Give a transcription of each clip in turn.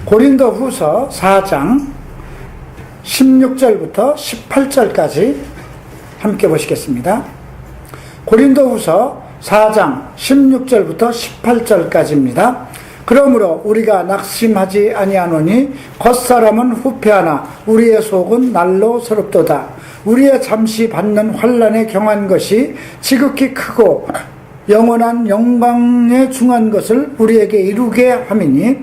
고린도후서 4장 16절부터 18절까지 함께 보시겠습니다. 고린도후서 4장 16절부터 18절까지입니다. 그러므로 우리가 낙심하지 아니하노니 겉사람은 후패하나 우리의 속은 날로 새롭도다. 우리의 잠시 받는 환난에 경한 것이 지극히 크고 영원한 영광에 중한 것을 우리에게 이루게 함이니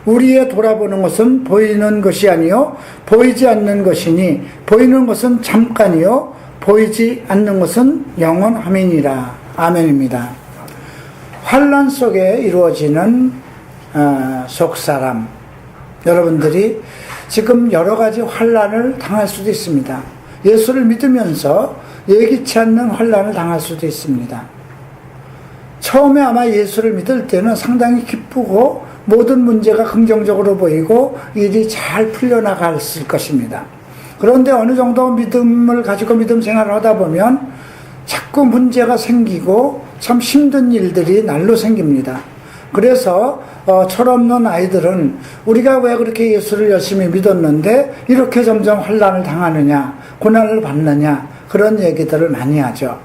우리의 돌아보는 것은 보이는 것이 아니요 보이지 않는 것이니 보이는 것은 잠깐이요 보이지 않는 것은 영원함이니라. 아멘입니다. 환난 속에 이루어지는 속사람, 여러분들이 지금 여러 가지 환난을 당할 수도 있습니다. 예수를 믿으면서 예기치 않는 환난을 당할 수도 있습니다. 처음에 아마 예수를 믿을 때는 상당히 기쁘고 모든 문제가 긍정적으로 보이고 일이 잘 풀려나갔을 것입니다. 그런데 어느 정도 믿음을 가지고 믿음 생활을 하다 보면 자꾸 문제가 생기고 참 힘든 일들이 날로 생깁니다. 그래서 철없는 아이들은 우리가 왜 그렇게 예수를 열심히 믿었는데 이렇게 점점 환난을 당하느냐, 고난을 받느냐, 그런 얘기들을 많이 하죠.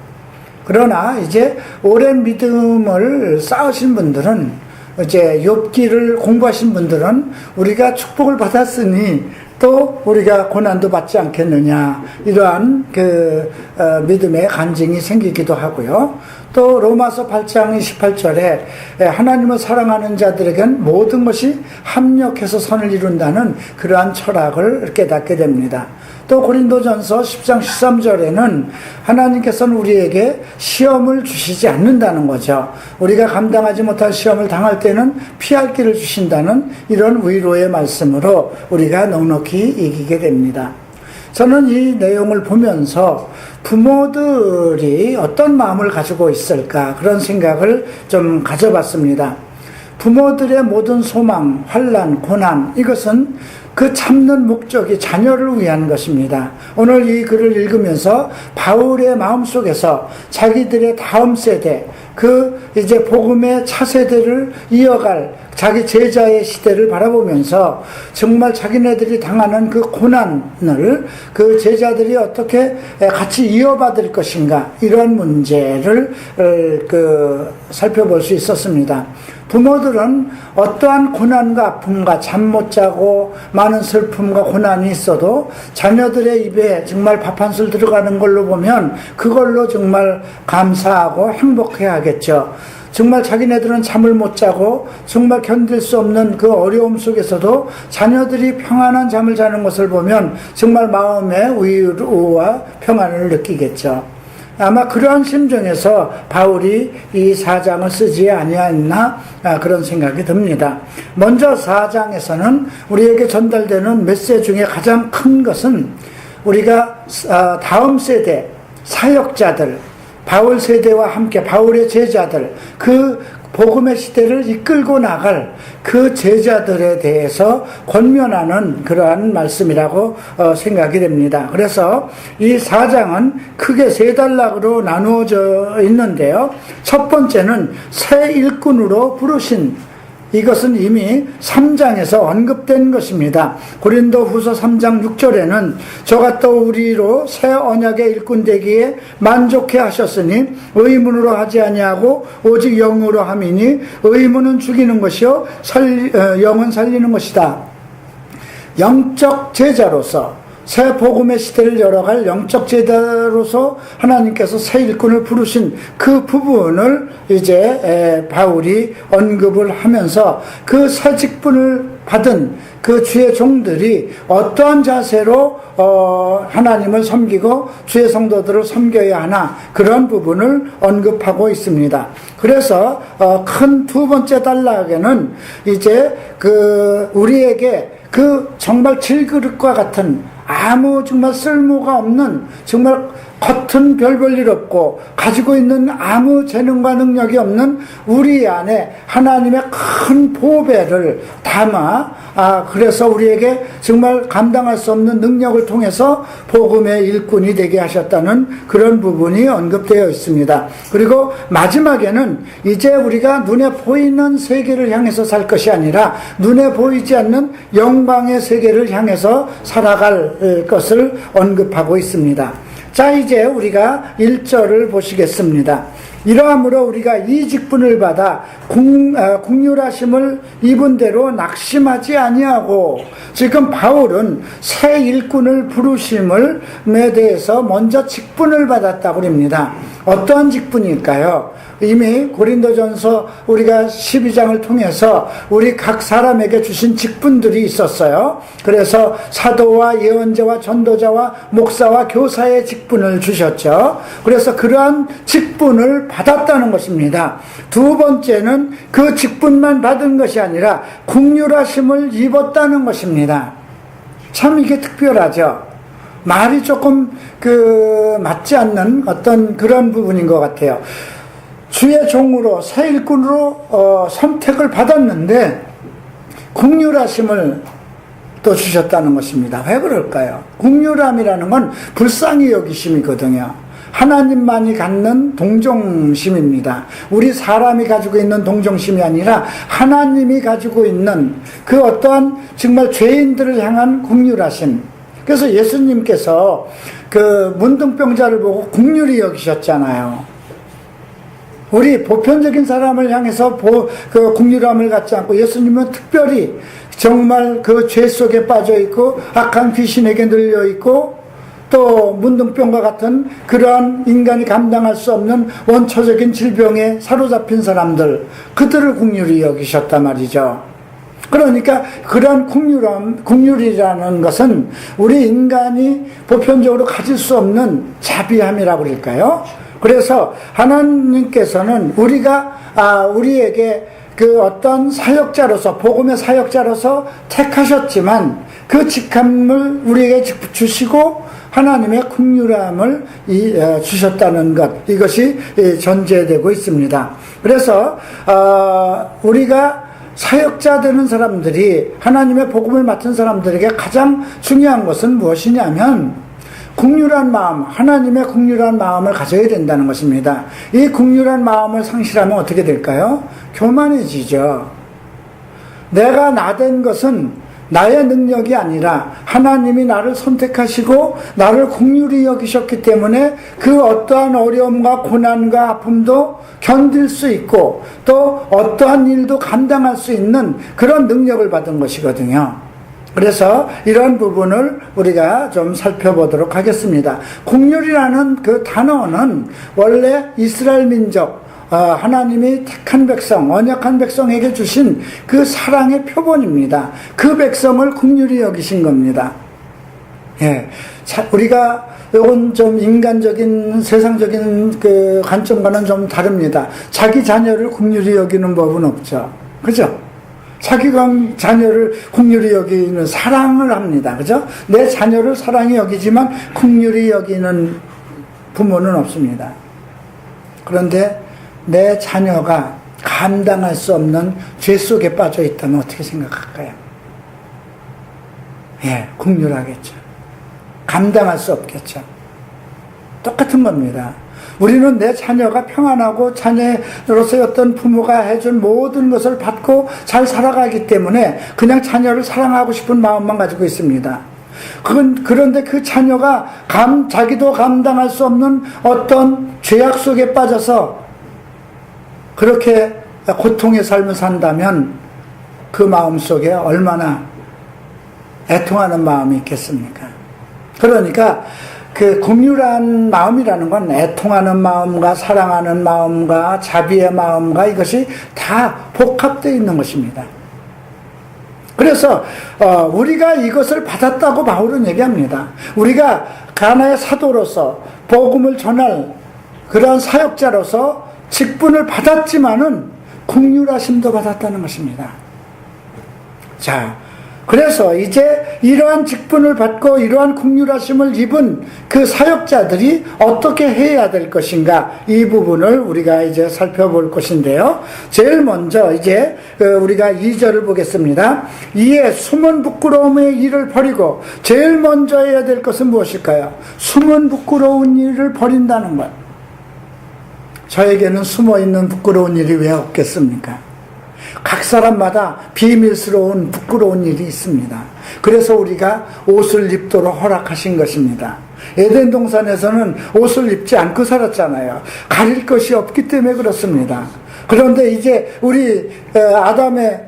그러나 이제 오랜 믿음을 쌓으신 분들은, 이제 욥기를 공부하신 분들은 우리가 축복을 받았으니 또 우리가 고난도 받지 않겠느냐, 이러한 믿음의 간증이 생기기도 하고요. 또 로마서 8장 28절에 하나님을 사랑하는 자들에겐 모든 것이 합력해서 선을 이룬다는 그러한 철학을 깨닫게 됩니다. 또 고린도전서 10장 13절에는 하나님께서는 우리에게 시험을 주시지 않는다는 거죠. 우리가 감당하지 못할 시험을 당할 때는 피할 길을 주신다는 이런 위로의 말씀으로 우리가 넉넉히 이기게 됩니다. 저는 이 내용을 보면서 부모들이 어떤 마음을 가지고 있을까, 그런 생각을 좀 가져봤습니다. 부모들의 모든 소망, 환난, 고난, 이것은 그 참는 목적이 자녀를 위한 것입니다. 오늘 이 글을 읽으면서 바울의 마음속에서 자기들의 다음 세대, 이제 복음의 차세대를 이어갈 자기 제자의 시대를 바라보면서 정말 자기네들이 당하는 그 고난을 그 제자들이 어떻게 같이 이어받을 것인가, 이런 문제를 살펴볼 수 있었습니다. 부모들은 어떠한 고난과 아픔과 잠 못 자고 많은 슬픔과 고난이 있어도 자녀들의 입에 정말 밥 한 술 들어가는 걸로 보면 그걸로 정말 감사하고 행복해야겠죠. 정말 자기네들은 잠을 못 자고 정말 견딜 수 없는 그 어려움 속에서도 자녀들이 평안한 잠을 자는 것을 보면 정말 마음의 위로와 평안을 느끼겠죠. 아마 그러한 심정에서 바울이 이 4장을 쓰지 아니했나, 그런 생각이 듭니다. 먼저 4장에서는 우리에게 전달되는 메시지 중에 가장 큰 것은 우리가 다음 세대 사역자들, 바울 세대와 함께 바울의 제자들, 그 복음의 시대를 이끌고 나갈 그 제자들에 대해서 권면하는 그러한 말씀이라고 생각이 됩니다. 그래서 이 4장은 크게 세 단락으로 나누어져 있는데요. 첫 번째는 새 일꾼으로 부르신, 이것은 이미 3장에서 언급된 것입니다. 고린도후서 3장 6절에는 저가 또 우리로 새 언약의 일꾼 되기에 만족해 하셨으니 의문으로 하지 아니하고 오직 영으로 함이니 의문은 죽이는 것이요 영은 살리는 것이다. 영적 제자로서 새 복음의 시대를 열어갈 영적 제자로서 하나님께서 새 일꾼을 부르신 그 부분을 이제 바울이 언급을 하면서 그 새 직분을 받은 그 주의 종들이 어떠한 자세로 하나님을 섬기고 주의 성도들을 섬겨야 하나, 그런 부분을 언급하고 있습니다. 그래서 큰 두 번째 단락에는 이제 우리에게 정말 질그릇과 같은 아무 정말 쓸모가 없는 정말 겉은 별 볼 일 없고 가지고 있는 아무 재능과 능력이 없는 우리 안에 하나님의 큰 보배를 담아 그래서 우리에게 정말 감당할 수 없는 능력을 통해서 복음의 일꾼이 되게 하셨다는 그런 부분이 언급되어 있습니다. 그리고 마지막에는 이제 우리가 눈에 보이는 세계를 향해서 살 것이 아니라 눈에 보이지 않는 영광의 세계를 향해서 살아갈 것을 언급하고 있습니다. 자, 이제 우리가 1절을 보시겠습니다. 이러함으로 우리가 이 직분을 받아 국률하심을 입은 대로 낙심하지 아니하고, 지금 바울은 새 일꾼을 부르심에 대해서 먼저 직분을 받았다고 합니다. 어떠한 직분일까요? 이미 고린도전서 우리가 12장을 통해서 우리 각 사람에게 주신 직분들이 있었어요. 그래서 사도와 예언자와 전도자와 목사와 교사의 직분을 주셨죠. 그래서 그러한 직분을 받았다는 것입니다. 두 번째는 그 직분만 받은 것이 아니라 국률하심을 입었다는 것입니다. 참 이게 특별하죠. 말이 조금 맞지 않는 어떤 그런 부분인 것 같아요. 주의 종으로 새 일꾼으로 선택을 받았는데 국률하심을 또 주셨다는 것입니다. 왜 그럴까요? 국률함이라는 건 불쌍히 여기심이거든요. 하나님만이 갖는 동정심입니다. 우리 사람이 가지고 있는 동정심이 아니라 하나님이 가지고 있는 그 어떠한 정말 죄인들을 향한 국률하심. 그래서 예수님께서 그 문둥병자를 보고 국률이 여기셨잖아요. 우리 보편적인 사람을 향해서 그 국률함을 갖지 않고 예수님은 특별히 정말 그 죄 속에 빠져 있고 악한 귀신에게 눌려 있고 또 문둥병과 같은 그러한 인간이 감당할 수 없는 원초적인 질병에 사로잡힌 사람들, 그들을 국률이 여기셨단 말이죠. 그러니까 그러한 국률이라는 것은 우리 인간이 보편적으로 가질 수 없는 자비함이라고 그럴까요? 그래서 하나님께서는 우리에게 그 어떤 사역자로서, 복음의 사역자로서 택하셨지만 그 직함을 우리에게 주시고 하나님의 국률함을 주셨다는 것, 이것이 전제되고 있습니다. 그래서 우리가 사역자 되는 사람들이, 하나님의 복음을 맡은 사람들에게 가장 중요한 것은 무엇이냐면 국률한 마음, 하나님의 국률한 마음을 가져야 된다는 것입니다. 이 국률한 마음을 상실하면 어떻게 될까요? 교만해지죠. 내가 나된 것은 나의 능력이 아니라 하나님이 나를 선택하시고 나를 국률이 여기셨기 때문에 그 어떠한 어려움과 고난과 아픔도 견딜 수 있고 또 어떠한 일도 감당할 수 있는 그런 능력을 받은 것이거든요. 그래서 이런 부분을 우리가 좀 살펴보도록 하겠습니다. 국률이라는 그 단어는 원래 이스라엘 민족, 하나님이 택한 백성, 언약한 백성에게 주신 그 사랑의 표본입니다. 그 백성을 국률이 여기신 겁니다. 예. 우리가 이건 좀 인간적인, 세상적인 그 관점과는 좀 다릅니다. 자기 자녀를 국률이 여기는 법은 없죠. 그죠? 자기가 자녀를 국률이 여기는 사랑을 합니다. 그죠? 내 자녀를 사랑이 여기지만 국률이 여기는 부모는 없습니다. 그런데 내 자녀가 감당할 수 없는 죄 속에 빠져 있다면 어떻게 생각할까요? 예, 국률하겠죠. 감당할 수 없겠죠. 똑같은 겁니다. 우리는 내 자녀가 평안하고 자녀로서의 어떤 부모가 해준 모든 것을 받고 잘 살아가기 때문에 그냥 자녀를 사랑하고 싶은 마음만 가지고 있습니다. 그런데 그 자녀가 자기도 감당할 수 없는 어떤 죄악 속에 빠져서 그렇게 고통의 삶을 산다면 그 마음 속에 얼마나 애통하는 마음이 있겠습니까? 그러니까 그 긍휼한 마음이라는 건 애통하는 마음과 사랑하는 마음과 자비의 마음과 이것이 다 복합되어 있는 것입니다. 그래서 우리가 이것을 받았다고 바울은 얘기합니다. 우리가 가나의 사도로서 복음을 전할 그러한 사역자로서 직분을 받았지만은 긍휼하심도 받았다는 것입니다. 자, 그래서 이제 이러한 직분을 받고 이러한 국률하심을 입은 그 사역자들이 어떻게 해야 될 것인가, 이 부분을 우리가 이제 살펴볼 것인데요. 제일 먼저 이제 우리가 2절을 보겠습니다. 이에 숨은 부끄러움의 일을 버리고, 제일 먼저 해야 될 것은 무엇일까요? 숨은 부끄러운 일을 버린다는 것. 저에게는 숨어있는 부끄러운 일이 왜 없겠습니까? 각 사람마다 비밀스러운 부끄러운 일이 있습니다. 그래서 우리가 옷을 입도록 허락하신 것입니다. 에덴 동산에서는 옷을 입지 않고 살았잖아요. 가릴 것이 없기 때문에 그렇습니다. 그런데 이제 우리 아담의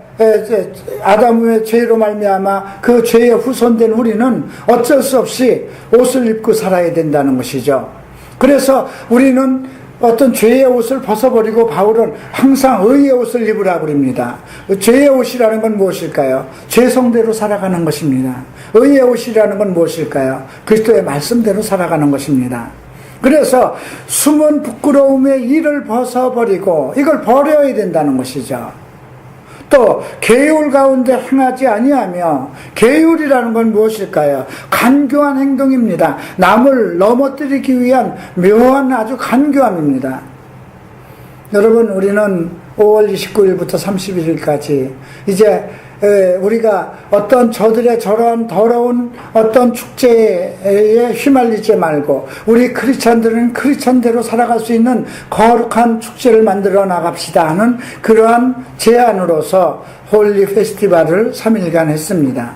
죄로 말미암아 그 죄에 후손된 우리는 어쩔 수 없이 옷을 입고 살아야 된다는 것이죠. 그래서 우리는 어떤 죄의 옷을 벗어버리고, 바울은 항상 의의 옷을 입으라고 그럽니다. 죄의 옷이라는 건 무엇일까요? 죄성대로 살아가는 것입니다. 의의 옷이라는 건 무엇일까요? 그리스도의 말씀대로 살아가는 것입니다. 그래서 숨은 부끄러움의 일을 벗어버리고, 이걸 버려야 된다는 것이죠. 또 계율 가운데 행하지 아니하며, 계율이라는 건 무엇일까요? 간교한 행동입니다. 남을 넘어뜨리기 위한 묘한 아주 간교함입니다. 여러분, 우리는 5월 29일부터 31일까지 이제 우리가 어떤 저들의 저러한 더러운 어떤 축제에 휘말리지 말고, 우리 크리스찬들은 크리스찬대로 살아갈 수 있는 거룩한 축제를 만들어 나갑시다 하는 그러한 제안으로서 홀리 페스티벌을 3일간 했습니다.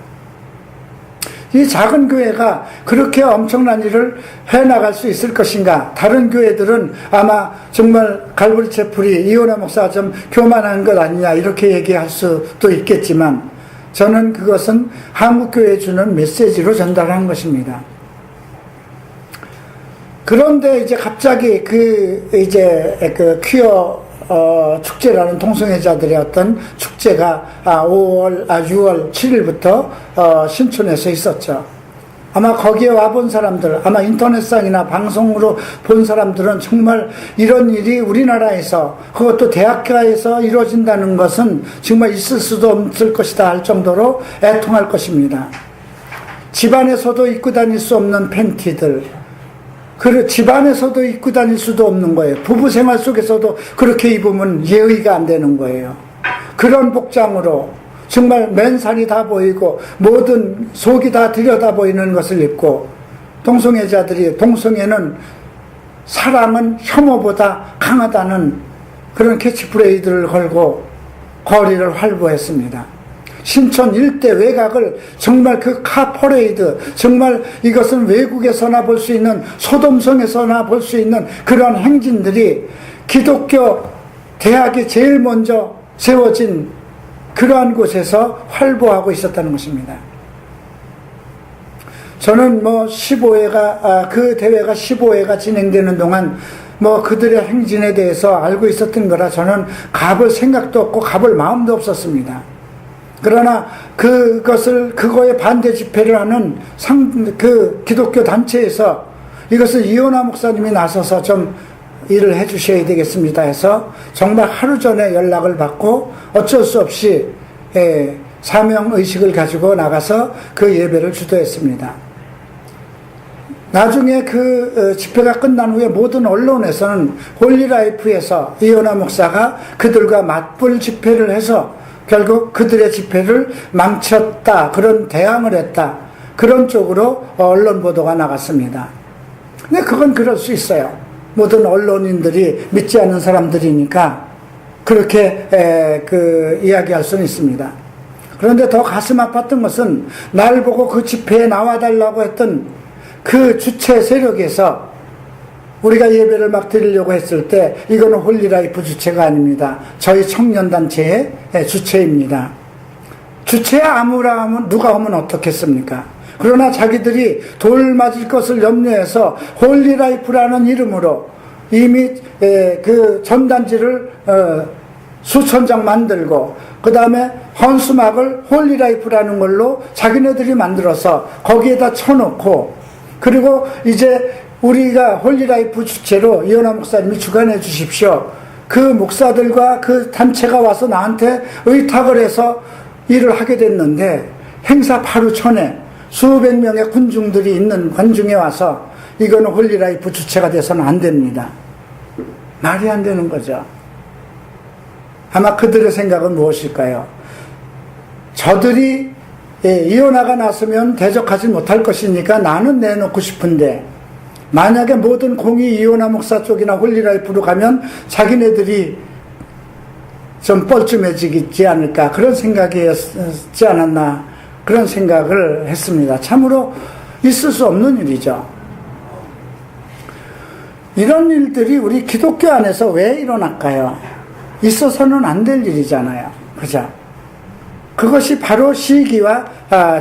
이 작은 교회가 그렇게 엄청난 일을 해나갈 수 있을 것인가? 다른 교회들은 아마 정말 갈보리 채플이 이온화 목사가 좀 교만한 것 아니냐 이렇게 얘기할 수도 있겠지만, 저는 그것은 한국교회에 주는 메시지로 전달한 것입니다. 그런데 이제 갑자기 그 퀴어 축제라는 동성애자들의 어떤 축제가 6월 7일부터 신촌에서 있었죠. 아마 거기에 와본 사람들, 아마 인터넷상이나 방송으로 본 사람들은 정말 이런 일이 우리나라에서, 그것도 대학가에서 이루어진다는 것은 정말 있을 수도 없을 것이다 할 정도로 애통할 것입니다. 집안에서도 입고 다닐 수 없는 팬티들, 집안에서도 입고 다닐 수도 없는 거예요. 부부 생활 속에서도 그렇게 입으면 예의가 안 되는 거예요. 그런 복장으로 정말 맨살이 다 보이고 모든 속이 다 들여다 보이는 것을 입고, 동성애자들이, 동성애는 사랑은 혐오보다 강하다는 그런 캐치프레이즈를 걸고 거리를 활보했습니다. 신촌 일대 외곽을 정말 그 카퍼레이드, 정말 이것은 외국에서나 볼 수 있는, 소돔성에서나 볼 수 있는 그런 행진들이 기독교 대학이 제일 먼저 세워진 그러한 곳에서 활보하고 있었다는 것입니다. 저는 그 대회가 15회가 진행되는 동안 그들의 행진에 대해서 알고 있었던 거라 저는 가볼 생각도 없고 가볼 마음도 없었습니다. 그러나 그거에 반대 집회를 하는 그 기독교 단체에서 이것을 이온화 목사님이 나서서 좀 일을 해 주셔야 되겠습니다 해서 정말 하루 전에 연락을 받고 어쩔 수 없이 사명의식을 가지고 나가서 그 예배를 주도했습니다. 나중에 그 집회가 끝난 후에 모든 언론에서는 홀리라이프에서 이온화 목사가 그들과 맞불 집회를 해서 결국 그들의 집회를 망쳤다, 그런 대항을 했다, 그런 쪽으로 언론 보도가 나갔습니다. 근데 그건 그럴 수 있어요. 모든 언론인들이 믿지 않는 사람들이니까 그렇게 이야기할 수는 있습니다. 그런데 더 가슴 아팠던 것은 날 보고 그 집회에 나와달라고 했던 그 주체 세력에서 우리가 예배를 막 드리려고 했을 때, 이거는 홀리라이프 주체가 아닙니다. 저희 청년단체의 주체입니다. 주체에 아무라 하면 누가 하면 어떻겠습니까? 그러나 자기들이 돌 맞을 것을 염려해서 홀리라이프라는 이름으로 이미 그 전단지를 수천 장 만들고, 그 다음에 헌수막을 홀리라이프라는 걸로 자기네들이 만들어서 거기에다 쳐놓고, 그리고 이제 우리가 홀리라이프 주체로 이온화 목사님이 주관해 주십시오. 그 목사들과 그 단체가 와서 나한테 의탁을 해서 일을 하게 됐는데, 행사 하루 전에 수백 명의 군중들이 있는 관중에 와서 이거는 홀리라이프 주체가 돼서는 안 됩니다. 말이 안 되는 거죠. 아마 그들의 생각은 무엇일까요? 저들이 이혼화가 났으면 대적하지 못할 것이니까 나는 내놓고 싶은데, 만약에 모든 공이 이혼화 목사 쪽이나 홀리라이프로 가면 자기네들이 좀 뻘쭘해지지 않을까, 그런 생각이었지 않았나, 그런 생각을 했습니다. 참으로 있을 수 없는 일이죠. 이런 일들이 우리 기독교 안에서 왜 일어날까요? 있어서는 안 될 일이잖아요. 그죠? 그것이 바로 시기와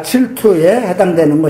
질투에 해당되는 것입니다.